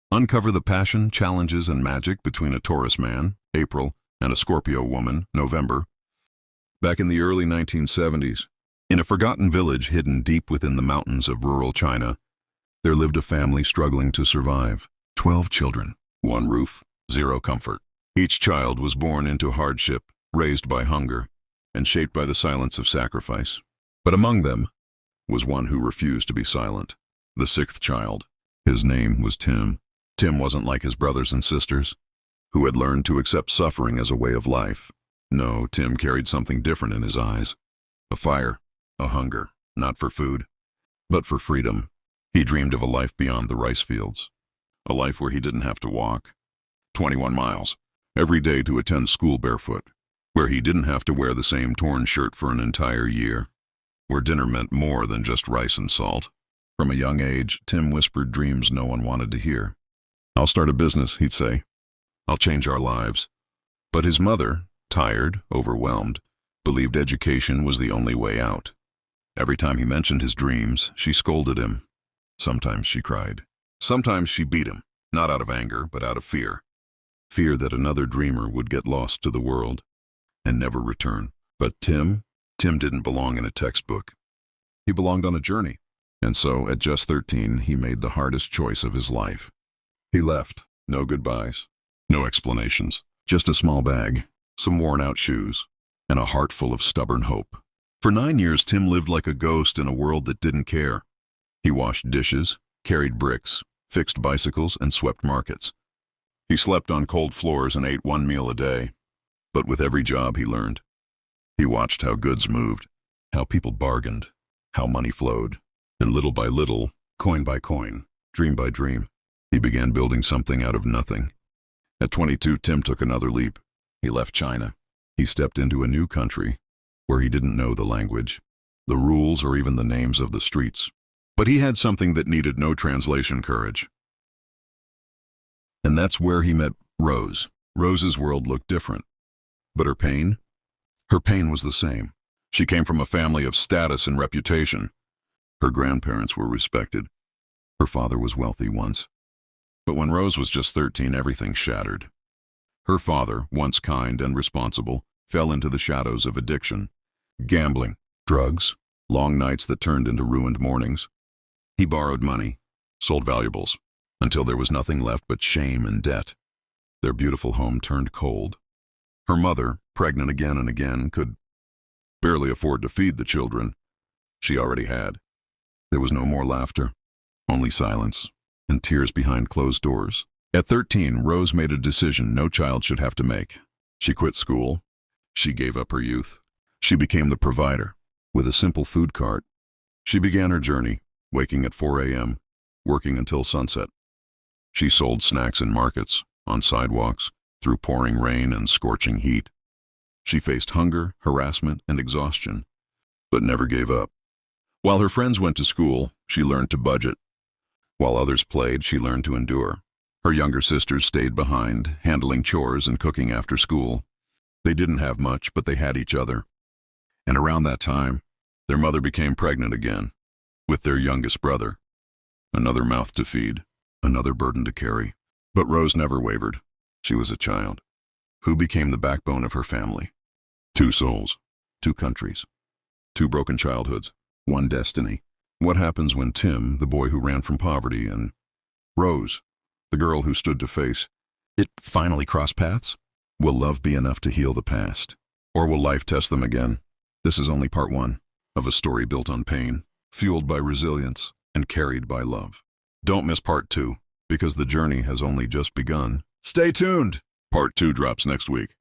Uncover the passion, challenges, and magic between a Taurus man, April, and a Scorpio woman, November. Back in the early 1970s, in a forgotten village hidden deep within the mountains of rural China, there lived a family struggling to survive. 12 children, one roof, zero comfort. Each child was born into hardship, raised by hunger, and shaped by the silence of sacrifice. But among them was one who refused to be silent, the sixth child. His name was Tim. Tim wasn't like his brothers and sisters, who had learned to accept suffering as a way of life. No, Tim carried something different in his eyes. A fire, a hunger, not for food, but for freedom. He dreamed of a life beyond the rice fields, a life where he didn't have to walk 21 miles every day to attend school barefoot, where he didn't have to wear the same torn shirt for an entire year, where dinner meant more than just rice and salt. From a young age, Tim whispered dreams no one wanted to hear. "I'll start a business," he'd say. "I'll change our lives." But his mother, tired, overwhelmed, believed education was the only way out. Every time he mentioned his dreams, she scolded him. Sometimes she cried. Sometimes she beat him, not out of anger, but out of fear. Fear that another dreamer would get lost to the world and never return. But Tim didn't belong in a textbook. He belonged on a journey. And so, at just 13, he made the hardest choice of his life. He left. No goodbyes. No explanations. Just a small bag, some worn-out shoes, and a heart full of stubborn hope. For 9 years, Tim lived like a ghost in a world that didn't care. He washed dishes, carried bricks, fixed bicycles, and swept markets. He slept on cold floors and ate one meal a day. But with every job he learned, he watched how goods moved, how people bargained, how money flowed. And little by little, coin by coin, dream by dream, he began building something out of nothing. At 22, Tim took another leap. He left China. He stepped into a new country where he didn't know the language, the rules, or even the names of the streets. But he had something that needed no translation courage. And that's where he met Rose. Rose's world looked different. But her pain was the same. She came from a family of status and reputation. Her grandparents were respected. Her father was wealthy once. But when Rose was just 13, everything shattered. Her father, once kind and responsible, fell into the shadows of addiction. Gambling, drugs, long nights that turned into ruined mornings. He borrowed money, sold valuables, until there was nothing left but shame and debt. Their beautiful home turned cold. Her mother, pregnant again and again, could barely afford to feed the children she already had. There was no more laughter, only silence, and tears behind closed doors. At 13, Rose made a decision no child should have to make. She quit school. She gave up her youth. She became the provider. With a simple food cart, she began her journey, waking at 4 a.m., working until sunset. She sold snacks in markets, on sidewalks, through pouring rain and scorching heat. She faced hunger, harassment, and exhaustion, but never gave up. While her friends went to school, she learned to budget. While others played, she learned to endure. Her younger sisters stayed behind, handling chores and cooking after school. They didn't have much, but they had each other. And around that time, their mother became pregnant again, with their youngest brother. Another mouth to feed, another burden to carry. But Rose never wavered. She was a child, who became the backbone of her family. 2 souls, 2 countries, 2 broken childhoods, 1 destiny. What happens when Tim, the boy who ran from poverty, and Rose, the girl who stood to face it, finally cross paths? Will love be enough to heal the past? Or will life test them again? This is only part 1 of a story built on pain, fueled by resilience, and carried by love. Don't miss part 2, because the journey has only just begun. Stay tuned! Part 2 drops next week.